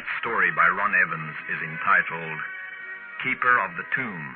Tonight's story by Ron Evans is entitled Keeper of the Tomb.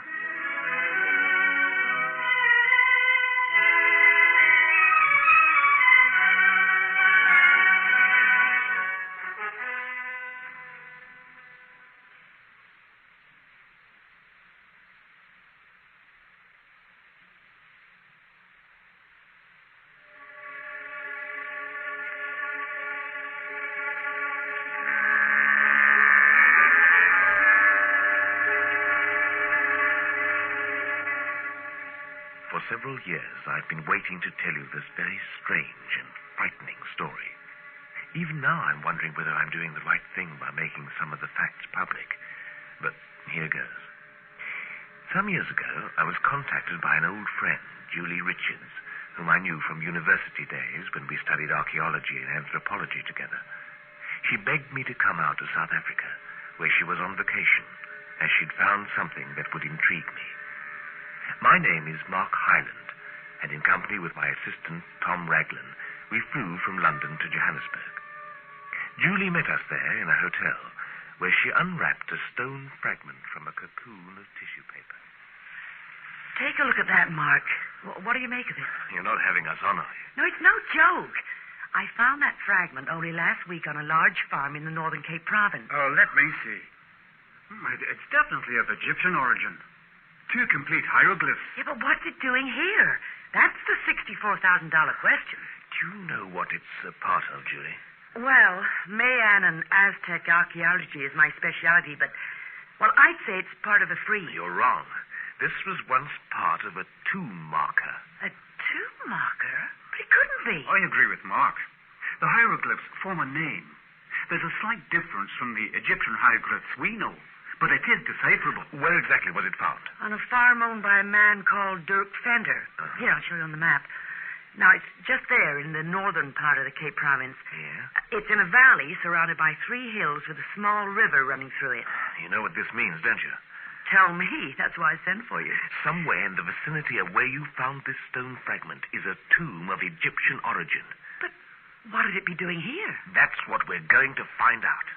For several years, I've been waiting to tell you this very strange and frightening story. Even now, I'm wondering whether I'm doing the right thing by making some of the facts public. But here goes. Some years ago, I was contacted by an old friend, Julie Richards, whom I knew from university days when we studied archaeology and anthropology together. She begged me to come out to South Africa, where she was on vacation, as she'd found something that would intrigue me. My name is Mark Hyland, and in company with my assistant, Tom Raglan, we flew from London to Johannesburg. Julie met us there in a hotel, where she unwrapped a stone fragment from a cocoon of tissue paper. Take a look at that, Mark. What do you make of it? You're not having us on, are you? No, it's no joke. I found that fragment only last week on a large farm in the Northern Cape Province. Oh, let me see. It's definitely of Egyptian origin. 2 complete hieroglyphs. Yeah, but what's it doing here? That's the $64,000 question. Do you know what it's a part of, Julie? Well, Mayan and Aztec archaeology is my specialty, but, well, I'd say it's part of a frieze. You're wrong. This was once part of a tomb marker. A tomb marker? But it couldn't be. I agree with Mark. The hieroglyphs form a name. There's a slight difference from the Egyptian hieroglyphs we know, but it is decipherable. Where exactly was it found? On a farm owned by a man called Dirk Venter. Here, I'll show you on the map. Now, it's just there in the northern part of the Cape Province. Yeah? It's in a valley surrounded by 3 hills with a small river running through it. You know what this means, don't you? Tell me. That's why I sent for you. Somewhere in the vicinity of where you found this stone fragment is a tomb of Egyptian origin. But what would it be doing here? That's what we're going to find out.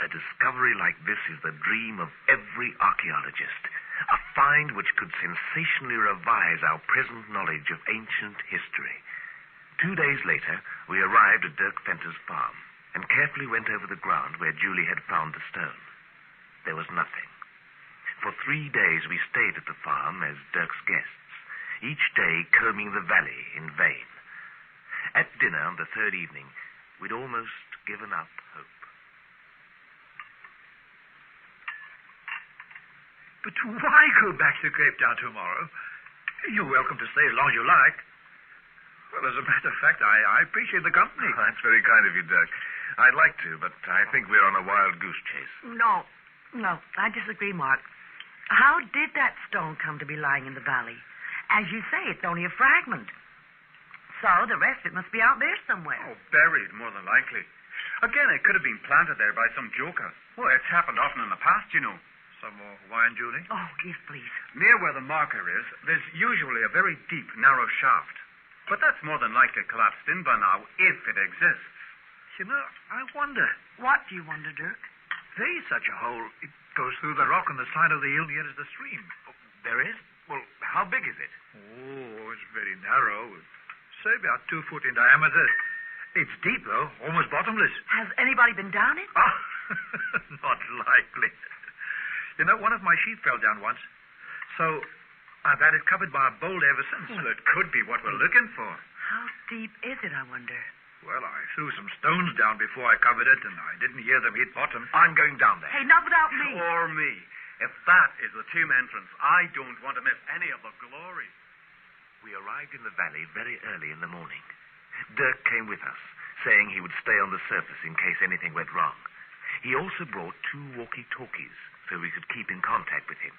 A discovery like this is the dream of every archaeologist. A find which could sensationally revise our present knowledge of ancient history. 2 days later, we arrived at Dirk Venter's farm and carefully went over the ground where Julie had found the stone. There was nothing. For 3 days we stayed at the farm as Dirk's guests, each day combing the valley in vain. At dinner on the 3rd evening, we'd almost given up hope. But why go back to Cape Town tomorrow? You're welcome to stay as long as you like. Well, as a matter of fact, I appreciate the company. Oh, that's very kind of you, Dirk. I'd like to, but I think we're on a wild goose chase. No, I disagree, Mark. How did that stone come to be lying in the valley? As you say, it's only a fragment. So the rest of it must be out there somewhere. Oh, buried, more than likely. Again, it could have been planted there by some joker. Well, it's happened often in the past, you know. Some more wine, Julie? Oh, yes, please. Near where the marker is, there's usually a very deep, narrow shaft. But that's more than likely collapsed in by now, if it exists. You know, I wonder. What do you wonder, Dirk? There is such a hole. It goes through the rock on the side of the hill nearest the stream. Oh, there is? Well, how big is it? Oh, it's very narrow. Say about 2 foot in diameter. It's deep, though, almost bottomless. Has anybody been down it? Oh, not likely. You know, one of my sheep fell down once. So I've had it covered by a boulder ever since. Well, it could be what we're looking for. How deep is it, I wonder? Well, I threw some stones down before I covered it, and I didn't hear them hit bottom. I'm going down there. Hey, not without me. Or me. If that is the tomb entrance, I don't want to miss any of the glory. We arrived in the valley very early in the morning. Dirk came with us, saying he would stay on the surface in case anything went wrong. He also brought 2 walkie-talkies so we could keep in contact with him.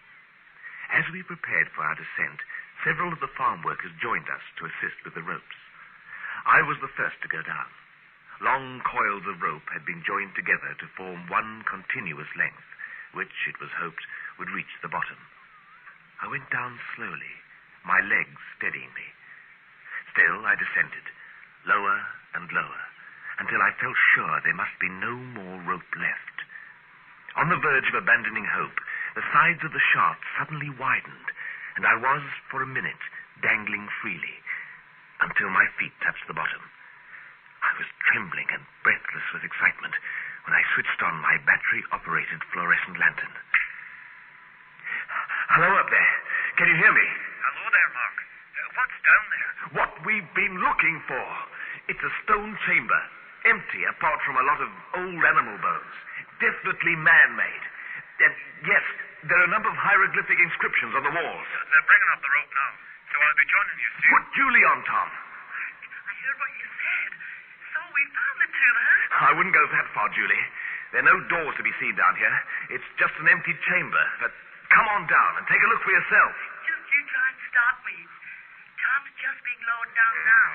As we prepared for our descent, several of the farm workers joined us to assist with the ropes. I was the first to go down. Long coils of rope had been joined together to form one continuous length, which, it was hoped, would reach the bottom. I went down slowly, my legs steadying me, Still, I descended, lower and lower, until I felt sure there must be no more rope left. On the verge of abandoning hope, the sides of the shaft suddenly widened, and I was, for a minute, dangling freely, until my feet touched the bottom. I was trembling and breathless with excitement when I switched on my battery-operated fluorescent lantern. Hello up there. Can you hear me? Hello there, Mark. What's down there? What we've been looking for. It's a stone chamber, empty apart from a lot of old animal bones. Definitely man-made. And yes, there are a number of hieroglyphic inscriptions on the walls. They're bringing up the rope now, so I'll be joining you soon. Put Julie on, Tom. I heard what you said. So we found the two, huh? I wouldn't go that far, Julie. There are no doors to be seen down here. It's just an empty chamber. But come on down and take a look for yourself. Just you try and stop me. Tom's just being lowered down now.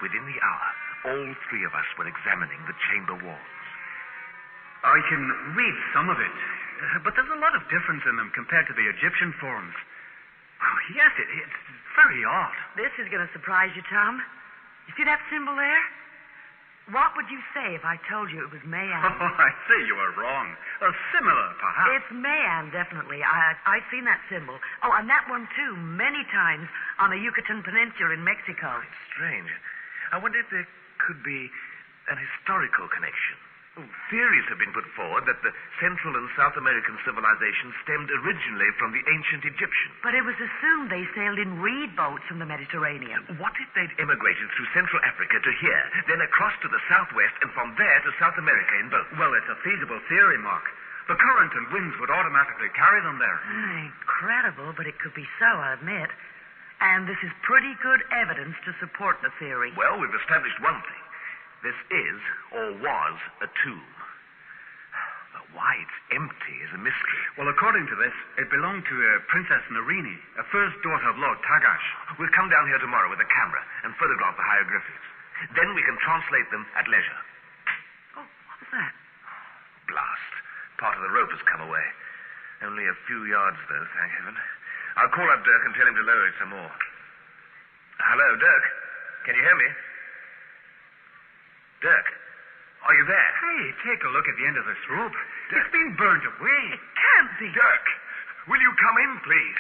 Within the hour, all three of us were examining the chamber walls. I can read some of it, but there's a lot of difference in them compared to the Egyptian forms. Oh, yes, it's very odd. This is going to surprise you, Tom. You see that symbol there? What would you say if I told you it was Mayan? Oh, I say you are wrong. Similar, perhaps. It's Mayan, definitely. I've seen that symbol. Oh, and that one, too, many times on the Yucatan Peninsula in Mexico. It's strange. I wonder if there could be an historical connection. Theories have been put forward that the Central and South American civilizations stemmed originally from the ancient Egyptians. But it was assumed they sailed in reed boats from the Mediterranean. What if they'd emigrated through Central Africa to here, then across to the southwest, and from there to South America in boats? Well, it's a feasible theory, Mark. The current and winds would automatically carry them there. Incredible, but it could be so, I admit. And this is pretty good evidence to support the theory. Well, we've established one thing. This is, or was, a tomb. But why it's empty is a mystery. Well, according to this, it belonged to Princess Narini, a first daughter of Lord Tagash. We'll come down here tomorrow with a camera and photograph the hieroglyphics. Then we can translate them at leisure. Oh, what was that? Blast. Part of the rope has come away. Only a few yards, though, thank heaven. I'll call up Dirk and tell him to lower it some more. Hello, Dirk. Can you hear me? Dirk, are you there? Hey, take a look at the end of this rope. Dirk. It's been burned away. It can't be. Dirk, will you come in, please?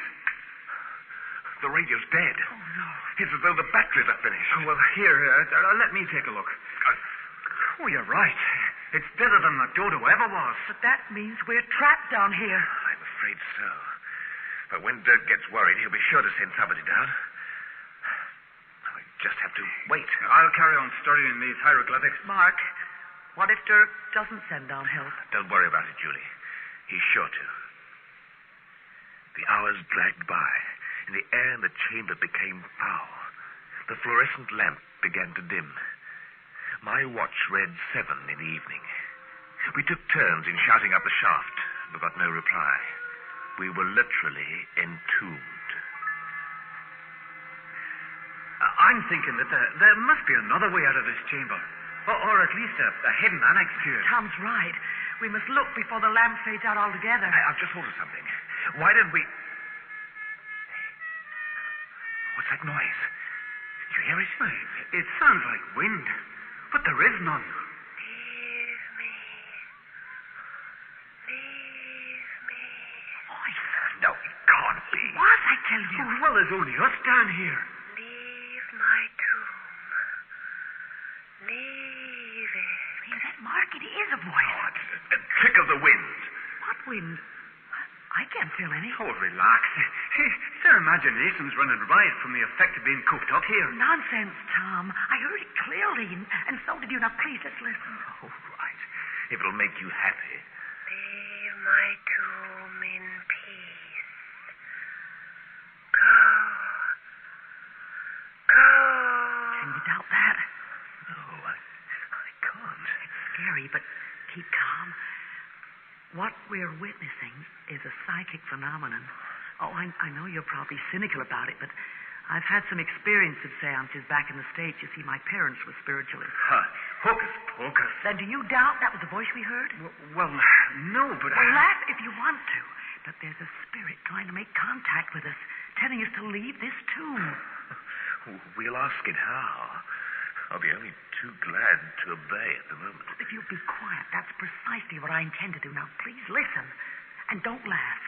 The radio's dead. Oh, no. It's as though the batteries are finished. Oh, well, here, let me take a look. Oh, you're right. It's deader than the dodo ever was. But that means we're trapped down here. I'm afraid so. But when Dirk gets worried, he'll be sure to send somebody down. Just have to wait. I'll carry on studying these hieroglyphics. Mark, what if Dirk doesn't send down help? Don't worry about it, Julie. He's sure to. The hours dragged by, and the air in the chamber became foul. The fluorescent lamp began to dim. My watch read 7 in the evening. We took turns in shouting up the shaft, but got no reply. We were literally entombed. I'm thinking that there must be another way out of this chamber. Or at least a hidden annex to it. Tom's right. We must look before the lamp fades out altogether. I've just thought of something. Why don't we... What's that noise? You hear it? It sounds like wind, but there is none. Leave me. Leave me. Voice? No, it can't be. What? I tell you. Oh, well, there's only us down here. My tomb. Leave it. Is that Mark? It is a voice. Oh, it's a trick of the wind. What wind? I can't feel any. Oh, relax. Their imagination's running riot from the effect of being cooped up here. Nonsense, Tom. I heard it clearly, and so did you. Now, please, let's listen. Oh, right. If it'll make you happy. Leave my tomb in peace. Go. Can you doubt that? No, I can't. It's scary, but keep calm. What we're witnessing is a psychic phenomenon. Oh, I know you're probably cynical about it, but I've had some experience of seances back in the States. You see, my parents were spiritualists. Huh. Hocus pocus. Then do you doubt that was the voice we heard? Well, no, but Well, laugh if you want to. But there's a spirit trying to make contact with us, telling us to leave this tomb. We'll ask it how. I'll be only too glad to obey at the moment. If you'll be quiet, that's precisely what I intend to do. Now, please listen, and don't laugh.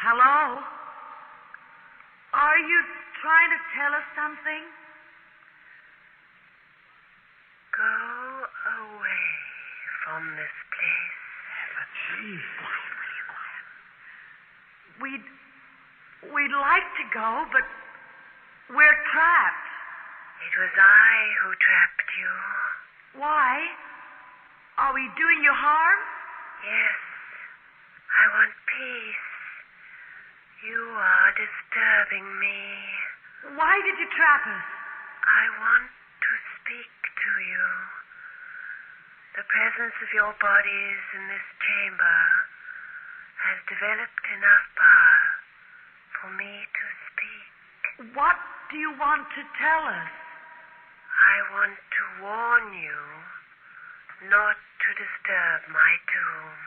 Hello? Are you trying to tell us something? Go away from this place. Gee. Quiet, please, quiet. We'd like to go, but we're trapped. It was I who trapped you. Why? Are we doing you harm? Yes, I want peace. You are disturbing me. Why did you trap us? I want to speak to you. The presence of your bodies in this chamber has developed enough power for me to speak. What do you want to tell us? I want to warn you not to disturb my tomb.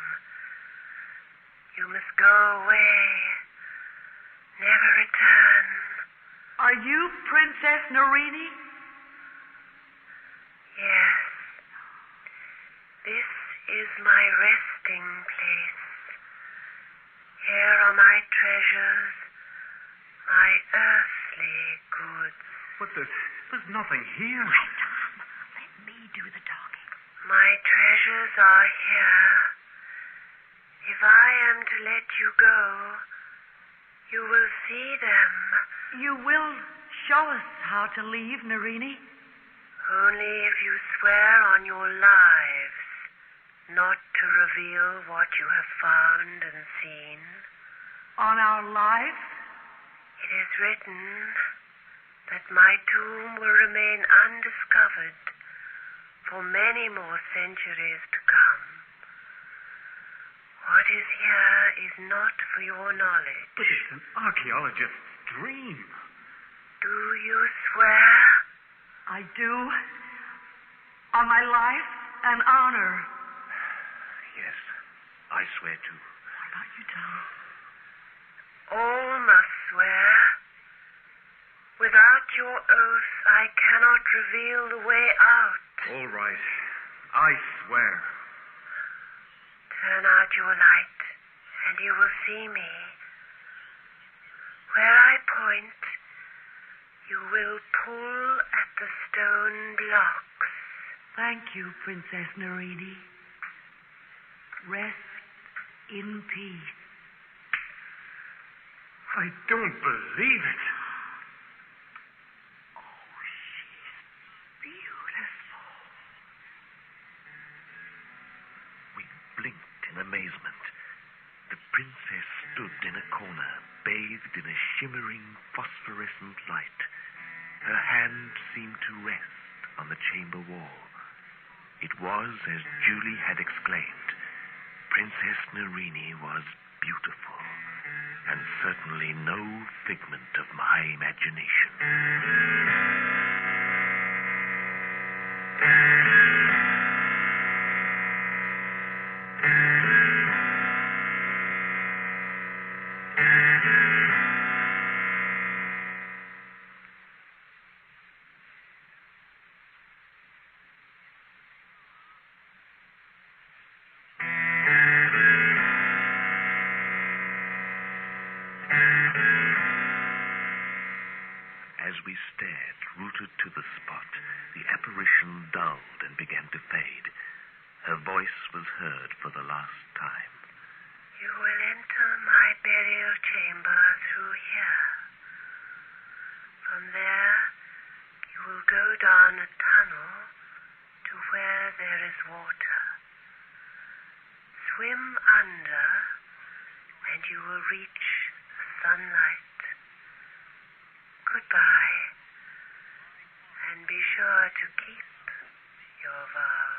You must go away, never return. Are you Princess Narini? Yes. This is my resting place. Here are my treasures, my earthly goods. But there's nothing here. Right, Tom. Let me do the talking. My treasures are here. If I am to let you go, you will see them. You will show us how to leave, Narini? Only if you swear on your lives not to reveal what you have found and seen. On our lives? It is written that my tomb will remain undiscovered for many more centuries to come. What is here is not for your knowledge. But it's an archaeologist's dream. Do you swear? I do. On my life and honor. Yes, I swear to. What about you, Tom? All must swear. Without your oath, I cannot reveal the way out. All right. I swear. Turn out your light, and you will see me. Where I point, you will pull at the stone blocks. Thank you, Princess Narini. Rest in peace. I don't believe it. Oh, she's beautiful. We blinked in amazement. The princess stood in a corner, bathed in a shimmering phosphorescent light. Her hand seemed to rest on the chamber wall. It was as Julie had exclaimed. Princess Narini was beautiful, and certainly no figment of my imagination. As we stared, rooted to the spot, the apparition dulled and began to fade. Her voice was heard for the last time. You will enter my burial chamber through here. From there, you will go down a tunnel to where there is water. Swim under, and you will reach the sunlight. Goodbye, and be sure to keep your vow.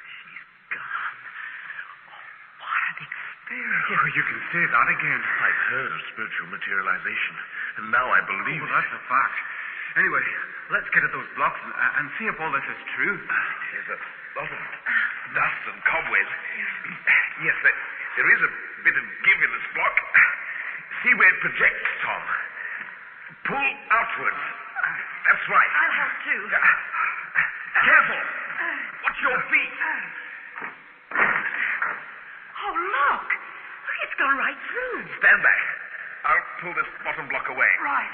She's gone. Oh, what an experience. Oh, you can say that again. I've heard of spiritual materialization, and now I believe Oh, it. that's a fact. Anyway, let's get at those blocks and see if all this is true. There's a lot of dust and cobwebs. Yes, there is a bit of give in this block. See where it projects, Tom. Pull outwards. That's right. I'll help too. Careful. Watch your feet. Oh, look. Look, it's gone right through. Stand back. I'll pull this bottom block away. Right.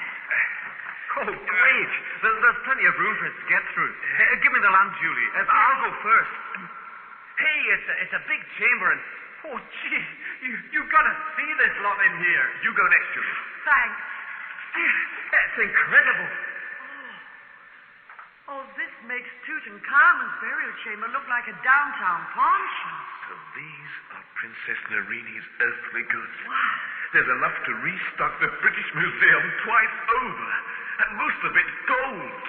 Oh, great. There's plenty of room for it to get through. Give me the lamp, Julie. I'll go first. Hey, it's a big chamber, and oh, gee, you've got to see this lot in here. You go next, Julie. Thanks. It's incredible. Oh, this makes Tutankhamun's burial chamber look like a downtown pawn shop. So these are Princess Nerini's earthly goods. Wow. There's enough to restock the British Museum twice over, and most of it gold.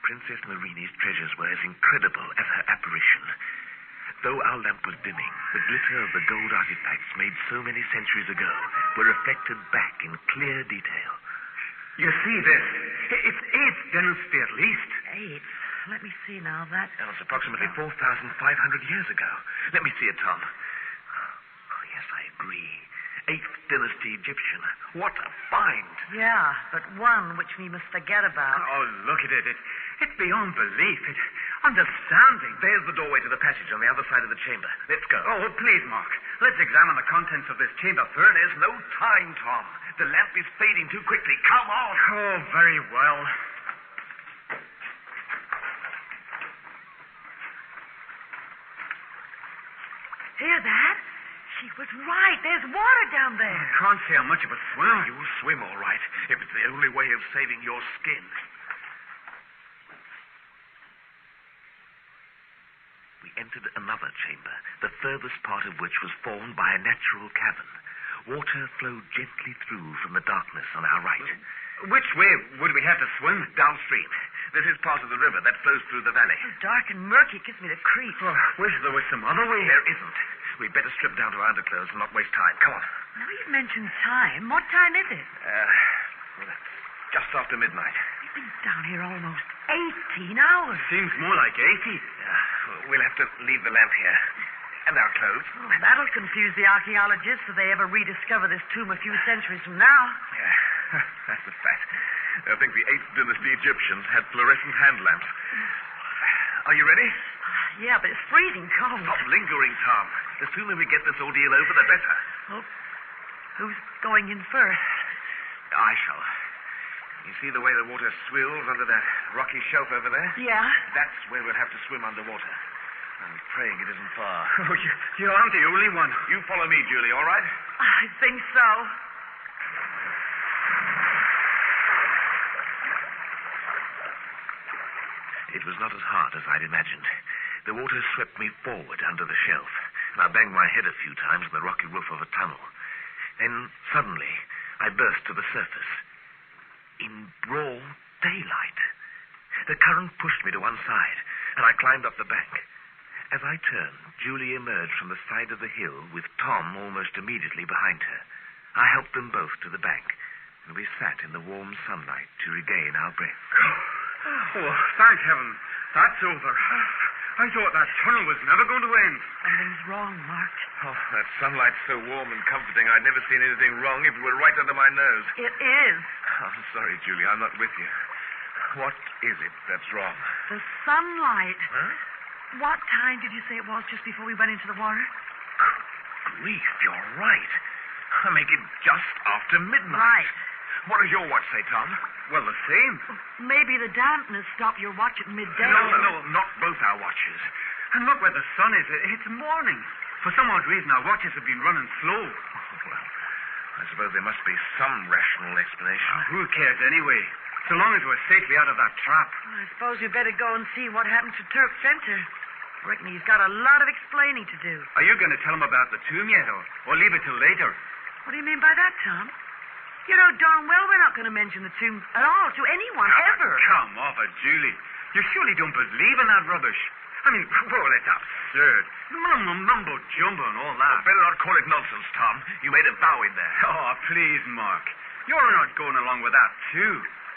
Princess Nerini's treasures were as incredible as her apparition. Though our lamp was dimming, the glitter of the gold artifacts made so many centuries ago were reflected back in clear detail. You see this? It's 8 dynasty at least. 8. Let me see now. That. That was approximately 4,500 years ago. Let me see it, Tom. Oh, yes, I agree. 8th dynasty Egyptian. What a find! Yeah, but one which we must forget about. Oh, look at it. It's beyond belief. It's understanding. There's the doorway to the passage on the other side of the chamber. Let's go. Oh, please, Mark. Let's examine the contents of this chamber first. There's no time, Tom. The lamp is fading too quickly. Come on. Oh, very well. Hear that? She was right. There's water down there. I can't see how much of a swim. You'll swim all right, if it's the only way of saving your skin. We entered another chamber, the furthest part of which was formed by a natural cavern. Water flowed gently through from the darkness on our right. Which way would we have to swim? Downstream. This is part of the river that flows through the valley. It's dark and murky. It gives me the creeps. Oh, wish there was some other way. There isn't. We'd better strip down to our underclothes and not waste time. Come on. Now, you've mentioned time. What time is it? Just after midnight. We've been down here almost 18 hours. Seems more like 80. Yeah, we'll have to leave the lamp here. And our clothes. Oh, that'll confuse the archaeologists if they ever rediscover this tomb a few centuries from now. Yeah, that's a fact. I think the 8th dynasty Egyptians had fluorescent hand lamps. Are you ready? Yeah, but it's freezing cold. Stop lingering, Tom. The sooner we get this ordeal over, the better. Oh, who's going in first? I shall. You see the way the water swirls under that rocky shelf over there? Yeah. That's where we'll have to swim underwater. I'm praying it isn't far. Oh, you aren't the only one. You follow me, Julie, all right? I think so. It was not as hard as I'd imagined. The water swept me forward under the shelf, and I banged my head a few times on the rocky roof of a tunnel. Then, suddenly, I burst to the surface. In broad daylight. The current pushed me to one side, and I climbed up the bank. As I turned, Julie emerged from the side of the hill with Tom almost immediately behind her. I helped them both to the bank, and we sat in the warm sunlight to regain our breath. Oh, thank heaven. That's over. I thought that tunnel was never going to end. Something's wrong, Mark. Oh, that sunlight's so warm and comforting, I'd never seen anything wrong if it were right under my nose. It is. I'm sorry, Julie, I'm not with you. What is it that's wrong? The sunlight. Huh? What time did you say it was just before we went into the water? Grief, you're right. I make it just after midnight. Right. What does your watch say, Tom? Well, the same. Maybe the dampness stopped your watch at midday. No, not both our watches. And look where the sun is. It's morning. For some odd reason, our watches have been running slow. Well, I suppose there must be some rational explanation. Who cares anyway? So long as we're safely out of that trap. I suppose you better go and see what happened to Turk Center. Reckon he's got a lot of explaining to do. Are you going to tell him about the tomb yet, or leave it till later? What do you mean by that, Tom? You know darn well we're not going to mention the tomb at all to anyone, ever. Come off it, Julie. You surely don't believe in that rubbish. I mean, well, it's absurd. Mumbo-jumbo and all that. Better not call it nonsense, Tom. You made a vow in there. Oh, please, Mark. You're not going along with that, too.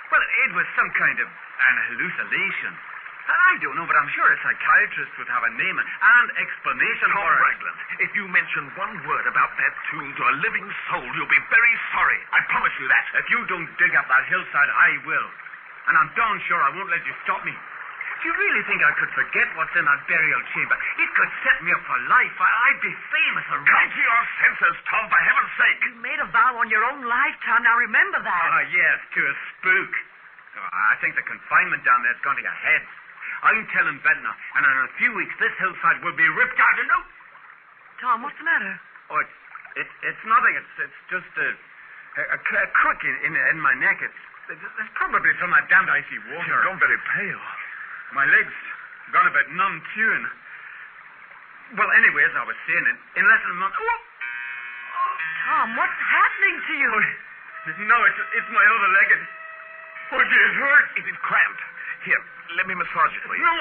Well, it was some kind of an hallucination. I don't know, but I'm sure a psychiatrist would have a name and explanation Tom for it. Ragland, if you mention one word about that tomb to a living soul, you'll be very sorry. I promise you that. If you don't dig up that hillside, I will. And I'm darn sure I won't let you stop me. Do you really think I could forget what's in that burial chamber? It could set me up for life. I'd be famous and Come rich. to your senses, Tom, for heaven's sake. You made a vow on your own lifetime. Now remember that. Ah, yes, to a spook. Oh, I think the confinement down there's gone to your heads. I'm telling Ventnor, and in a few weeks this hillside will be ripped out. No. Tom, what's the matter? Oh, it's nothing. It's just a crook in my neck. It's probably from that damned icy water. You've gone very pale. My legs gone a bit numb too, and well, anyways, I was saying in less than a month. Oh! Tom, what's happening to you? No, it's my other leg. Oh, gee, it hurts. Is it cramped? Here, let me massage it for you. No,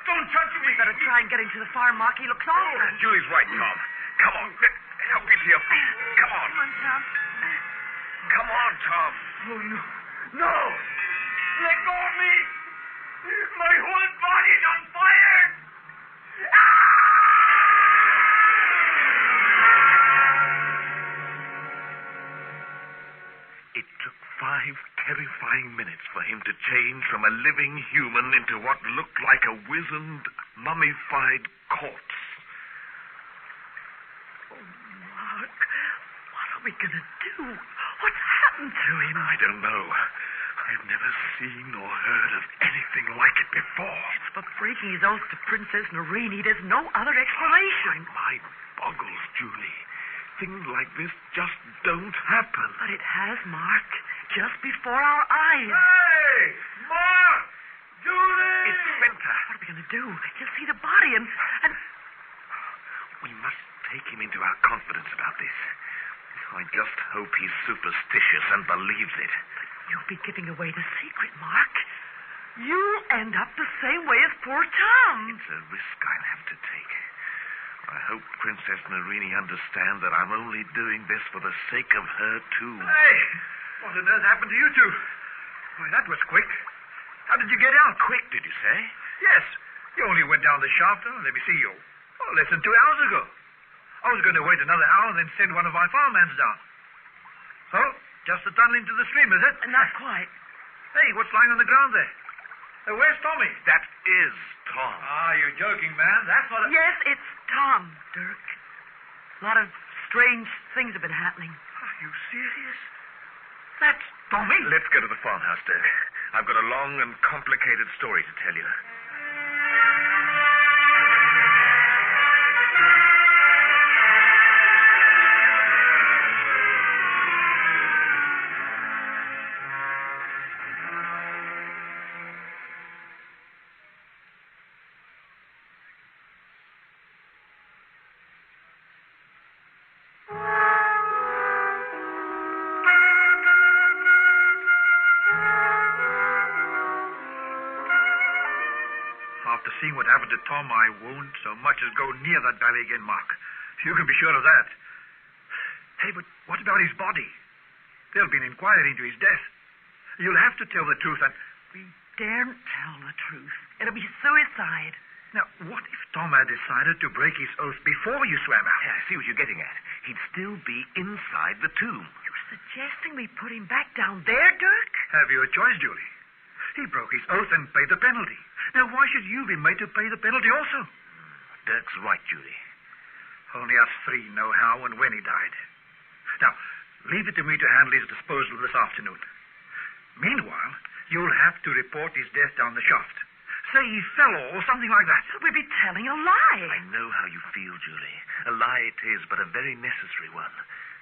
don't touch me. Better try and get into the fire, Mark. He looks awful. Julie's right, Tom. Come on. Help me to your feet. Come on. Come on, Tom. Come on, Tom. Oh, no. No! Let go of me! My whole body's on fire! It took 5 terrifying minutes for him to change from a living human into what looked like a wizened, mummified corpse. Oh, Mark, what are we going to do? What's happened to him? I don't know. I've never seen or heard of anything like it before. It's for breaking his oath to Princess Narini. There's no other explanation. My mind boggles, Julie. Things like this just don't happen. But it has, Mark. Just before our eyes. Hey! Mark! Julie! It's Spencer. What are we going to do? He'll see the body and... We must take him into our confidence about this. I just hope he's superstitious and believes it. You'll be giving away the secret, Mark. You'll end up the same way as poor Tom. It's a risk I'll have to take. I hope Princess Narini understands that I'm only doing this for the sake of her, too. Hey, what on earth happened to you two? Why, that was quick. How did you get out? Quick, did you say? Yes, you only went down the shaft, let me see you. Oh, less than 2 hours ago. I was going to wait another hour and then send one of my firemen down. So, just a tunnel into the stream, is it? Not quite. Hey, what's lying on the ground there? Where's Tommy? That is Tom. Ah, you're joking, man. That's not a... Yes, it's Tom, Dirk. A lot of strange things have been happening. Are you serious? That's Tommy. Let's go to the farmhouse, Dirk. I've got a long and complicated story to tell you. After seeing what happened to Tom, I won't so much as go near that valley again, Mark. You can be sure of that. Hey, but what about his body? There'll be an inquiry into his death. You'll have to tell the truth and... We daren't tell the truth. It'll be suicide. Now, what if Tom had decided to break his oath before you swam out? Yeah, I see what you're getting at. He'd still be inside the tomb. You're suggesting we put him back down there, Dirk? Have you a choice, Julie? He broke his oath and paid the penalty. Now, why should you be made to pay the penalty also? Dirk's right, Julie. Only us three know how and when he died. Now, leave it to me to handle his disposal this afternoon. Meanwhile, you'll have to report his death down the shaft. Say he fell or something like that. We'd be telling a lie. I know how you feel, Julie. A lie it is, but a very necessary one.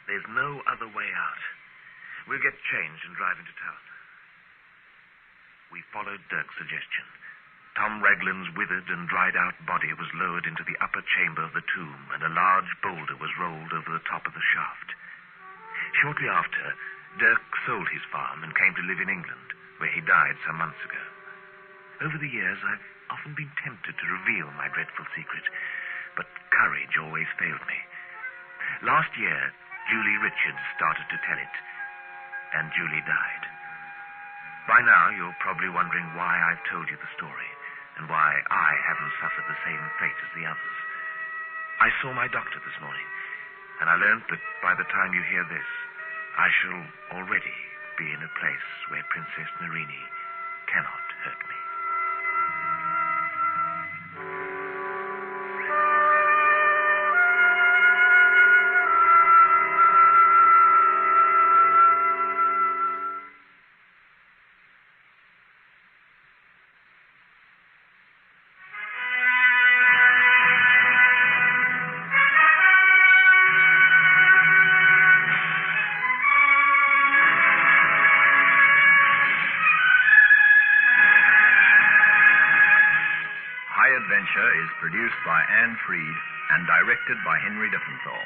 There's no other way out. We'll get changed and drive into town. We followed Dirk's suggestion. Tom Ragland's withered and dried-out body was lowered into the upper chamber of the tomb, and a large boulder was rolled over the top of the shaft. Shortly after, Dirk sold his farm and came to live in England, where he died some months ago. Over the years, I've often been tempted to reveal my dreadful secret, but courage always failed me. Last year, Julie Richards started to tell it, and Julie died. By now, you're probably wondering why I've told you the story, and why I haven't suffered the same fate as the others. I saw my doctor this morning, and I learned that by the time you hear this, I shall already be in a place where Princess Narini cannot hurt me. Adventure is produced by Anne Freed and directed by Henry Diffenthal.